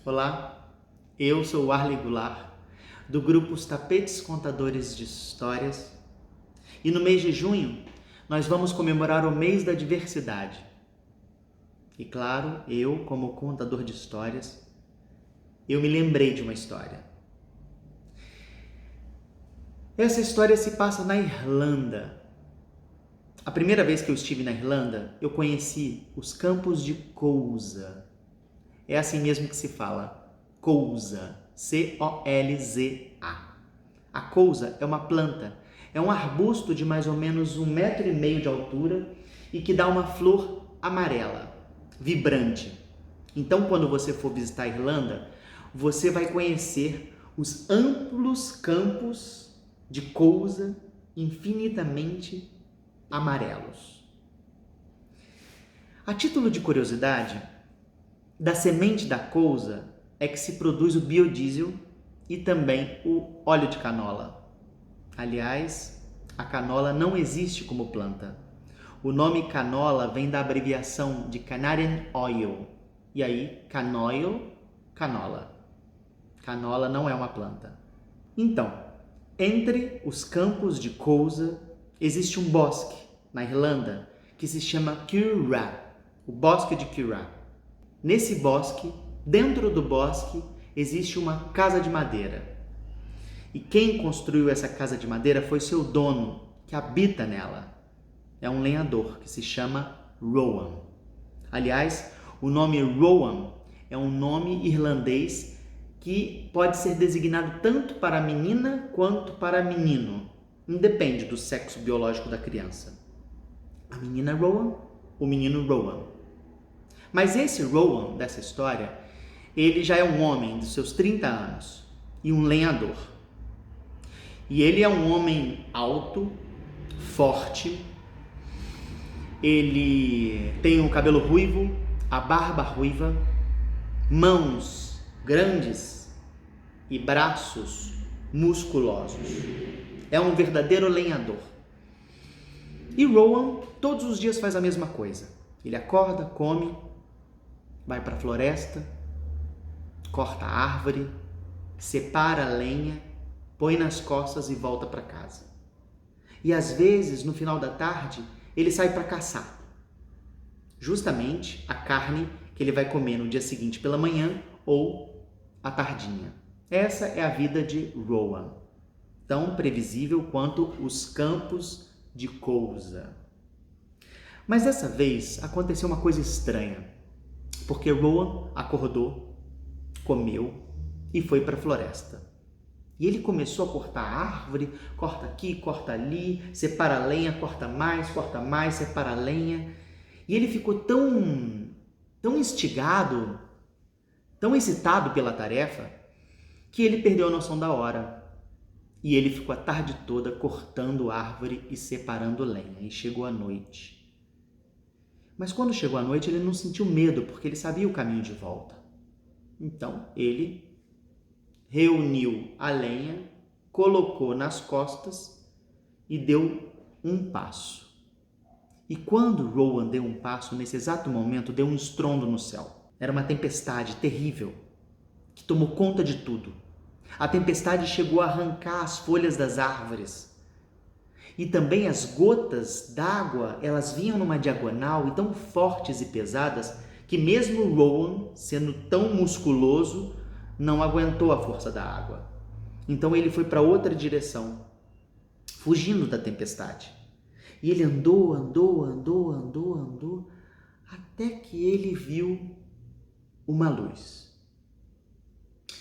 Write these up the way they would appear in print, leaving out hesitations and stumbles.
Olá, eu sou o Arley Goulart, do grupo Os Tapetes Contadores de Histórias, e no mês de junho nós vamos comemorar o mês da diversidade. E claro, eu, como contador de histórias, eu me lembrei de uma história. Essa história se passa na Irlanda. A primeira vez que eu estive na Irlanda, eu conheci os Campos de Colza. É assim mesmo que se fala, colza, C-O-L-Z-A. A colza é uma planta, é um arbusto de mais ou menos 1,5 metro de altura e que dá uma flor amarela, vibrante. Então, quando você for visitar a Irlanda, você vai conhecer os amplos campos de colza infinitamente amarelos. A título de curiosidade, da semente da colza é que se produz o biodiesel e também o óleo de canola. Aliás, a canola não existe como planta. O nome canola vem da abreviação de Canadian Oil. E aí, canoil, canola. Canola não é uma planta. Então, entre os campos de colza existe um bosque na Irlanda que se chama Curragh, o bosque de Curragh. Nesse bosque, dentro do bosque, existe uma casa de madeira. E quem construiu essa casa de madeira foi seu dono, que habita nela. É um lenhador que se chama Rowan. Aliás, o nome Rowan é um nome irlandês que pode ser designado tanto para menina quanto para menino. Independe do sexo biológico da criança. A menina Rowan, o menino Rowan. Mas esse Rowan dessa história, ele já é um homem dos seus 30 anos e um lenhador. E ele é um homem alto, forte, ele tem o cabelo ruivo, a barba ruiva, mãos grandes e braços musculosos. É um verdadeiro lenhador. E Rowan todos os dias faz a mesma coisa. Ele acorda, come, vai para a floresta, corta a árvore, separa a lenha, põe nas costas e volta para casa. E às vezes, no final da tarde, ele sai para caçar. Justamente a carne que ele vai comer no dia seguinte pela manhã ou à tardinha. Essa é a vida de Rowan, tão previsível quanto os campos de colza. Mas dessa vez aconteceu uma coisa estranha. Porque Rowan acordou, comeu e foi para a floresta. E ele começou a cortar a árvore, corta aqui, corta ali, separa a lenha, corta mais, separa a lenha. E ele ficou tão instigado, tão excitado pela tarefa, que ele perdeu a noção da hora. E ele ficou a tarde toda cortando árvore e separando lenha. E chegou a noite. Mas quando chegou a noite, ele não sentiu medo, porque ele sabia o caminho de volta. Então, ele reuniu a lenha, colocou nas costas e deu um passo. E quando Rowan deu um passo, nesse exato momento, deu um estrondo no céu. Era uma tempestade terrível, que tomou conta de tudo. A tempestade chegou a arrancar as folhas das árvores. E também as gotas d'água, elas vinham numa diagonal e tão fortes e pesadas que mesmo Rowan, sendo tão musculoso, não aguentou a força da água. Então ele foi para outra direção, fugindo da tempestade. E ele andou, até que ele viu uma luz.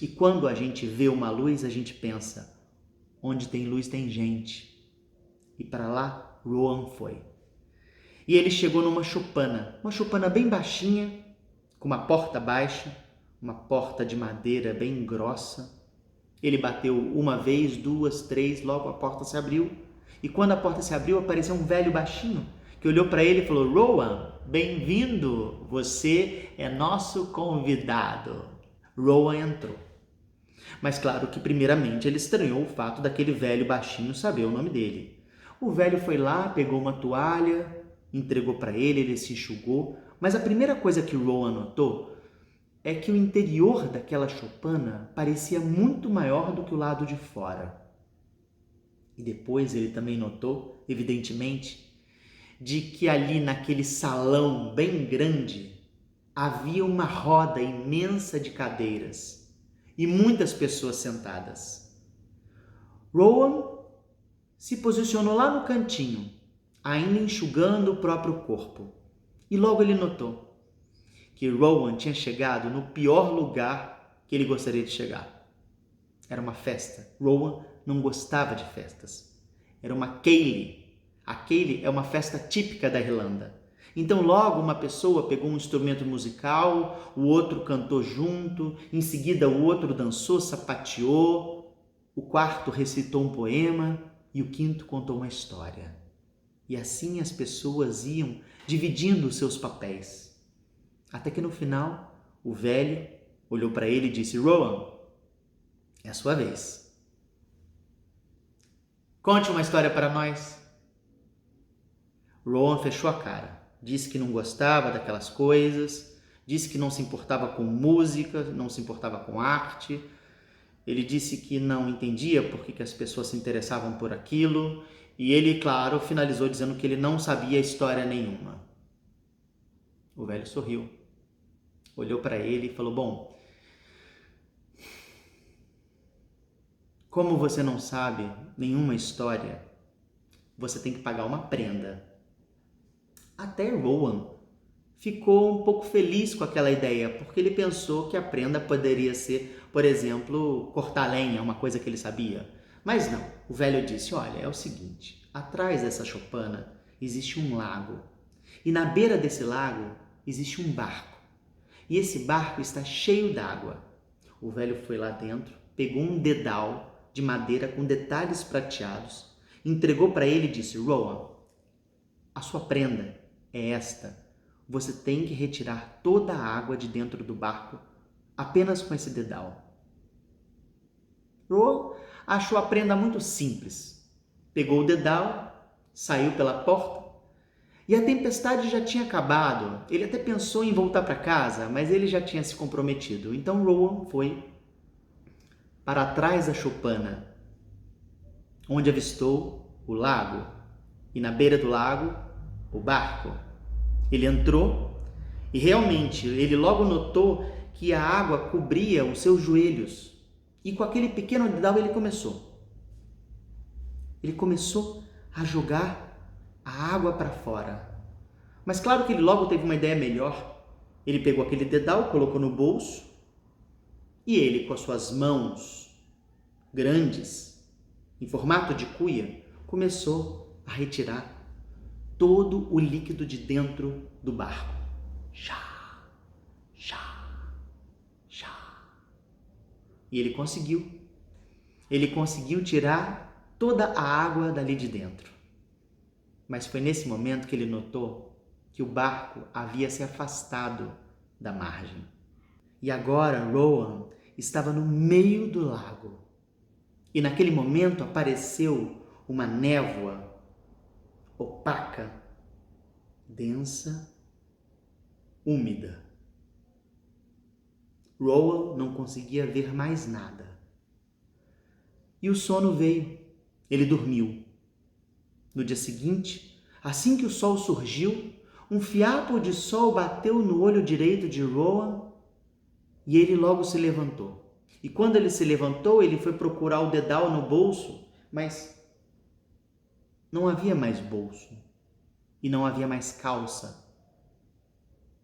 E quando a gente vê uma luz, a gente pensa, onde tem luz tem gente. E para lá, Rowan foi. E ele chegou numa choupana bem baixinha, com uma porta baixa, uma porta de madeira bem grossa. Ele bateu uma vez, duas, três, logo a porta se abriu. E quando a porta se abriu, apareceu um velho baixinho, que olhou para ele e falou, Rowan, bem-vindo, você é nosso convidado. Rowan entrou. Mas claro que primeiramente ele estranhou o fato daquele velho baixinho saber o nome dele. O velho foi lá, pegou uma toalha, entregou para ele, ele se enxugou. Mas a primeira coisa que Rowan notou é que o interior daquela choupana parecia muito maior do que o lado de fora. E depois ele também notou, evidentemente, de que ali naquele salão bem grande havia uma roda imensa de cadeiras e muitas pessoas sentadas. Rowan se posicionou lá no cantinho, ainda enxugando o próprio corpo, e logo ele notou que Rowan tinha chegado no pior lugar que ele gostaria de chegar. Era uma festa. Rowan não gostava de festas. Era uma ceilidh. A ceilidh é uma festa típica da Irlanda. Então logo uma pessoa pegou um instrumento musical, o outro cantou junto, em seguida o outro dançou, sapateou, o quarto recitou um poema e o quinto contou uma história. E assim as pessoas iam dividindo os seus papéis. Até que no final, o velho olhou para ele e disse: Rowan, é a sua vez. Conte uma história para nós. Rowan fechou a cara, disse que não gostava daquelas coisas, disse que não se importava com música, não se importava com arte. Ele disse que não entendia por que as pessoas se interessavam por aquilo. E ele, claro, finalizou dizendo que ele não sabia história nenhuma. O velho sorriu, olhou para ele e falou: bom, como você não sabe nenhuma história, você tem que pagar uma prenda. Até Rowan ficou um pouco feliz com aquela ideia, porque ele pensou que a prenda poderia ser, por exemplo, cortar lenha, uma coisa que ele sabia. Mas não, o velho disse: olha, é o seguinte, atrás dessa choupana existe um lago, e na beira desse lago existe um barco, e esse barco está cheio d'água. O velho foi lá dentro, pegou um dedal de madeira com detalhes prateados, entregou para ele e disse: Rowan, a sua prenda é esta. Você tem que retirar toda a água de dentro do barco apenas com esse dedal. Rowan achou a prenda muito simples. Pegou o dedal, saiu pela porta e a tempestade já tinha acabado. Ele até pensou em voltar para casa, mas ele já tinha se comprometido. Então Rowan foi para trás da choupana, onde avistou o lago e na beira do lago o barco. Ele entrou e realmente ele logo notou que a água cobria os seus joelhos. E com aquele pequeno dedal ele começou. Ele começou a jogar a água para fora. Mas claro que ele logo teve uma ideia melhor. Ele pegou aquele dedal, colocou no bolso e ele, com as suas mãos grandes, em formato de cuia, começou a retirar todo o líquido de dentro do barco. Chá, chá, chá. E ele conseguiu. Ele conseguiu tirar toda a água dali de dentro. Mas foi nesse momento que ele notou que o barco havia se afastado da margem. E agora Rowan estava no meio do lago. E naquele momento apareceu uma névoa opaca, densa, úmida. Rowan não conseguia ver mais nada. E o sono veio. Ele dormiu. No dia seguinte, assim que o sol surgiu, um fiapo de sol bateu no olho direito de Rowan e ele logo se levantou. E quando ele se levantou, ele foi procurar o dedal no bolso, mas não havia mais bolso e não havia mais calça.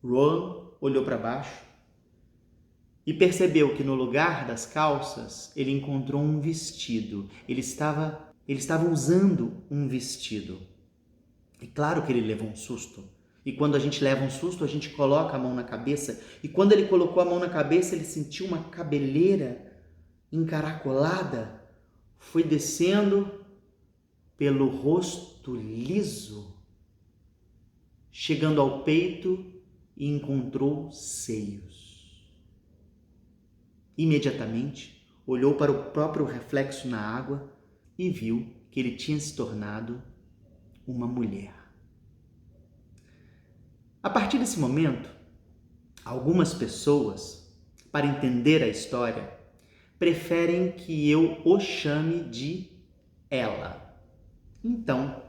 Rowan olhou para baixo e percebeu que no lugar das calças ele encontrou um vestido. Ele estava usando um vestido. E claro que ele levou um susto. E quando a gente leva um susto, a gente coloca a mão na cabeça. E quando ele colocou a mão na cabeça, ele sentiu uma cabeleira encaracolada. Foi descendo pelo rosto liso, chegando ao peito e encontrou seios. Imediatamente, olhou para o próprio reflexo na água e viu que ele tinha se tornado uma mulher. A partir desse momento, algumas pessoas para entender a história, preferem que eu o chame de ela. Então,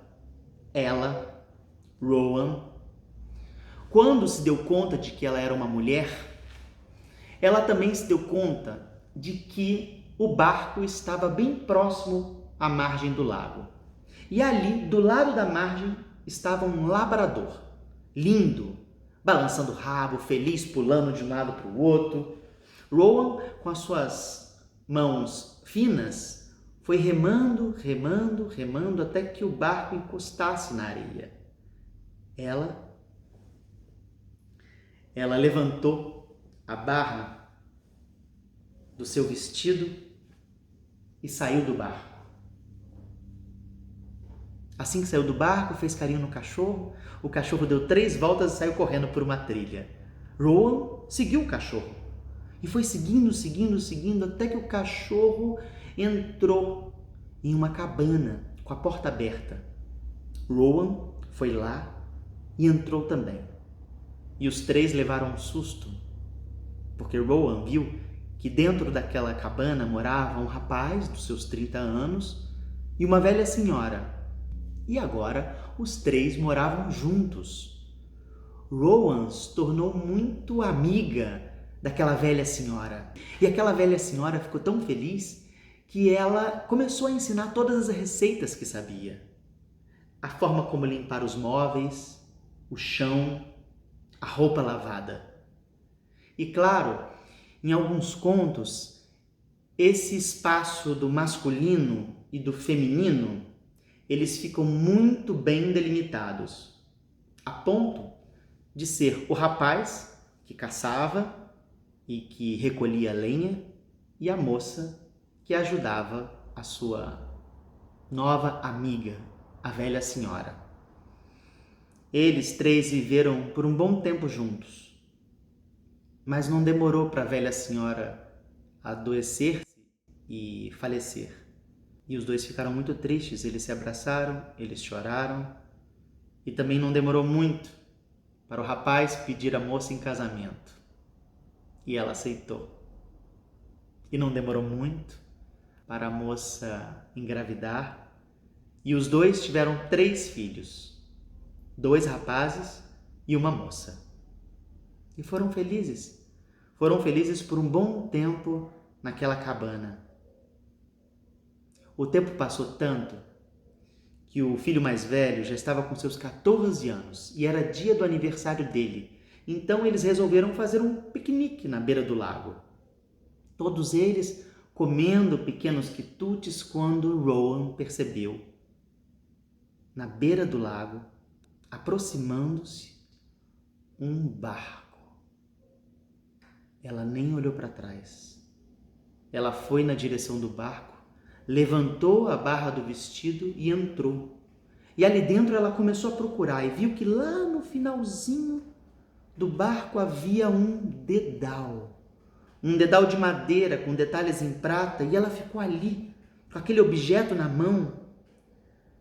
ela, Rowan, quando se deu conta de que ela era uma mulher, ela também se deu conta de que o barco estava bem próximo à margem do lago. E ali, do lado da margem, estava um labrador, lindo, balançando o rabo, feliz, pulando de um lado para o outro. Rowan, com as suas mãos finas, foi remando, remando, remando até que o barco encostasse na areia. Ela levantou a barra do seu vestido e saiu do barco. Assim que saiu do barco, fez carinho no cachorro. O cachorro deu 3 voltas e saiu correndo por uma trilha. Rowan seguiu o cachorro e foi seguindo, seguindo, seguindo até que o cachorro entrou em uma cabana com a porta aberta. Rowan foi lá e entrou também. E os 3 levaram um susto, porque Rowan viu que dentro daquela cabana morava um rapaz dos seus 30 anos e uma velha senhora. E agora os 3 moravam juntos. Rowan se tornou muito amiga daquela velha senhora. E aquela velha senhora ficou tão feliz que ela começou a ensinar todas as receitas que sabia. A forma como limpar os móveis, o chão, a roupa lavada. E claro, em alguns contos, esse espaço do masculino e do feminino, eles ficam muito bem delimitados, a ponto de ser o rapaz que caçava e que recolhia lenha e a moça que ajudava a sua nova amiga, a velha senhora. Eles 3 viveram por um bom tempo juntos, mas não demorou para a velha senhora adoecer-se e falecer. E os 2 ficaram muito tristes, eles se abraçaram, eles choraram, e também não demorou muito para o rapaz pedir a moça em casamento. E ela aceitou. E não demorou muito para a moça engravidar, e os 2 tiveram 3 filhos, 2 rapazes e uma moça. E foram felizes por um bom tempo naquela cabana. O tempo passou tanto que o filho mais velho já estava com seus 14 anos e era dia do aniversário dele. Então eles resolveram fazer um piquenique na beira do lago. Todos eles comendo pequenos quitutes quando Rowan percebeu, na beira do lago, aproximando-se, um barco. Ela nem olhou para trás. Ela foi na direção do barco, levantou a barra do vestido e entrou. E ali dentro ela começou a procurar e viu que lá no finalzinho do barco havia um dedal de madeira com detalhes em prata, e ela ficou ali, com aquele objeto na mão.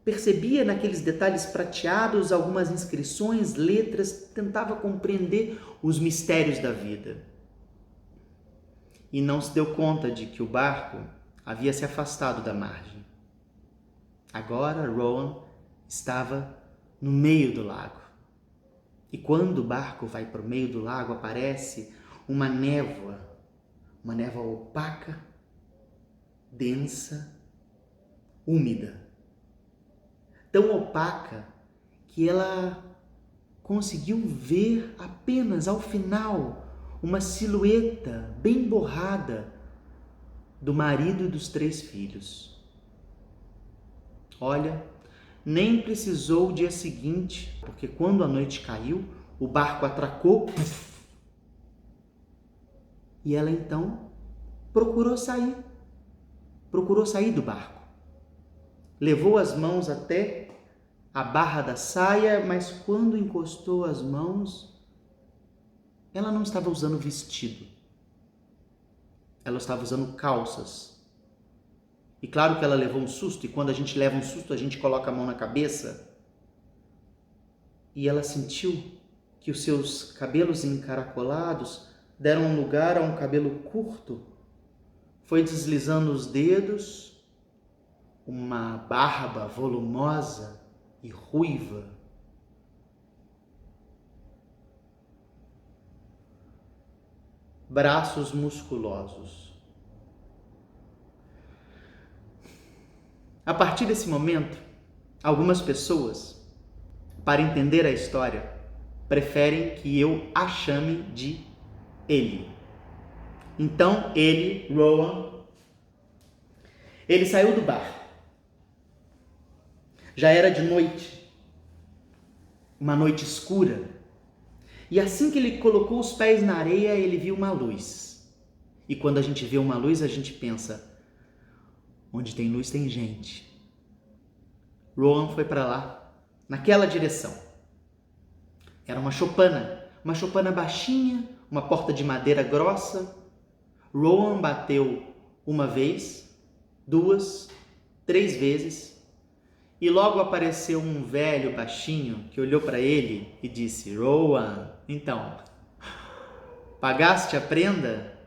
Percebia naqueles detalhes prateados algumas inscrições, letras, tentava compreender os mistérios da vida. E não se deu conta de que o barco havia se afastado da margem. Agora Rowan estava no meio do lago. E quando o barco vai para o meio do lago, aparece uma névoa opaca, densa, úmida. Tão opaca que ela conseguiu ver apenas ao final uma silhueta bem borrada do marido e dos 3 filhos. Olha, nem precisou o dia seguinte, porque quando a noite caiu, o barco atracou, e ela então procurou sair do barco. Levou as mãos até a barra da saia, mas quando encostou as mãos, ela não estava usando vestido. Ela estava usando calças. E claro que ela levou um susto, e quando a gente leva um susto, a gente coloca a mão na cabeça. E ela sentiu que os seus cabelos encaracolados deram lugar a um cabelo curto, foi deslizando os dedos, uma barba volumosa e ruiva. Braços musculosos. A partir desse momento, algumas pessoas, para entender a história, preferem que eu a chame de ele. Então, Rowan, ele saiu do bar. Já era de noite, uma noite escura. E assim que ele colocou os pés na areia, ele viu uma luz. E quando a gente vê uma luz, a gente pensa, onde tem luz tem gente. Rowan foi para lá, naquela direção. Era uma choupana baixinha, uma porta de madeira grossa. Rowan bateu uma vez, 2, 3 vezes, e logo apareceu um velho baixinho que olhou para ele e disse: Rowan, então, pagaste a prenda?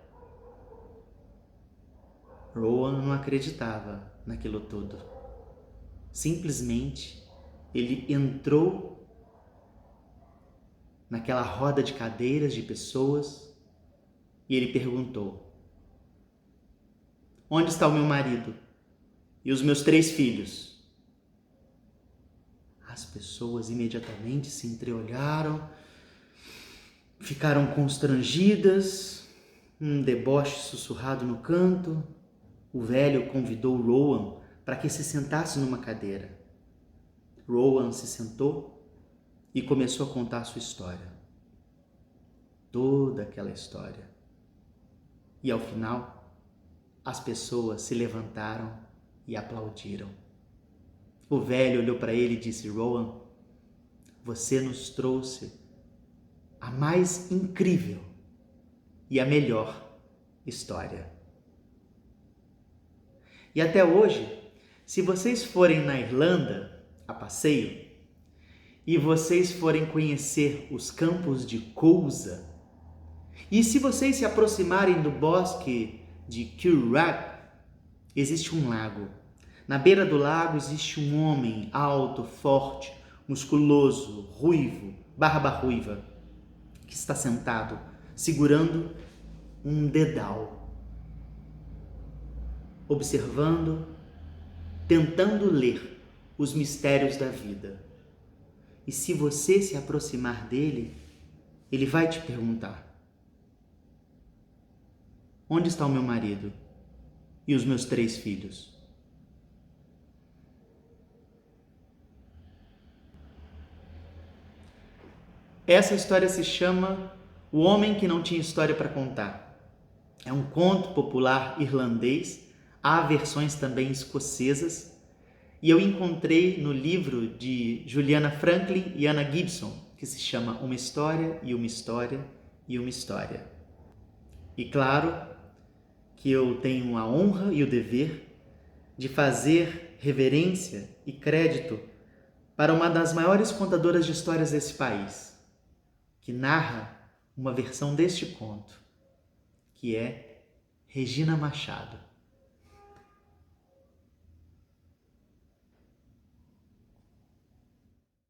Rowan não acreditava naquilo tudo. Simplesmente, ele entrou naquela roda de cadeiras de pessoas e ele perguntou: onde está o meu marido e os meus 3 filhos? As pessoas imediatamente se entreolharam, ficaram constrangidas, um deboche sussurrado no canto. O velho convidou Rowan para que se sentasse numa cadeira. Rowan se sentou e começou a contar a sua história. Toda aquela história. E ao final, as pessoas se levantaram e aplaudiram. O velho olhou para ele e disse: Rowan, você nos trouxe a mais incrível e a melhor história. E até hoje, se vocês forem na Irlanda a passeio e vocês forem conhecer os campos de Cousa, e se vocês se aproximarem do bosque de Kilruach, existe um lago. Na beira do lago existe um homem alto, forte, musculoso, ruivo, barba ruiva, que está sentado, segurando um dedal, observando, tentando ler os mistérios da vida. E se você se aproximar dele, ele vai te perguntar: onde está o meu marido e os meus 3 filhos? Essa história se chama O Homem que Não Tinha História para Contar. É um conto popular irlandês, há versões também escocesas, e eu encontrei no livro de Juliana Franklin e Anna Gibson, que se chama Uma História e uma História e uma História. E claro que eu tenho a honra e o dever de fazer reverência e crédito para uma das maiores contadoras de histórias desse país, que narra uma versão deste conto, que é Regina Machado.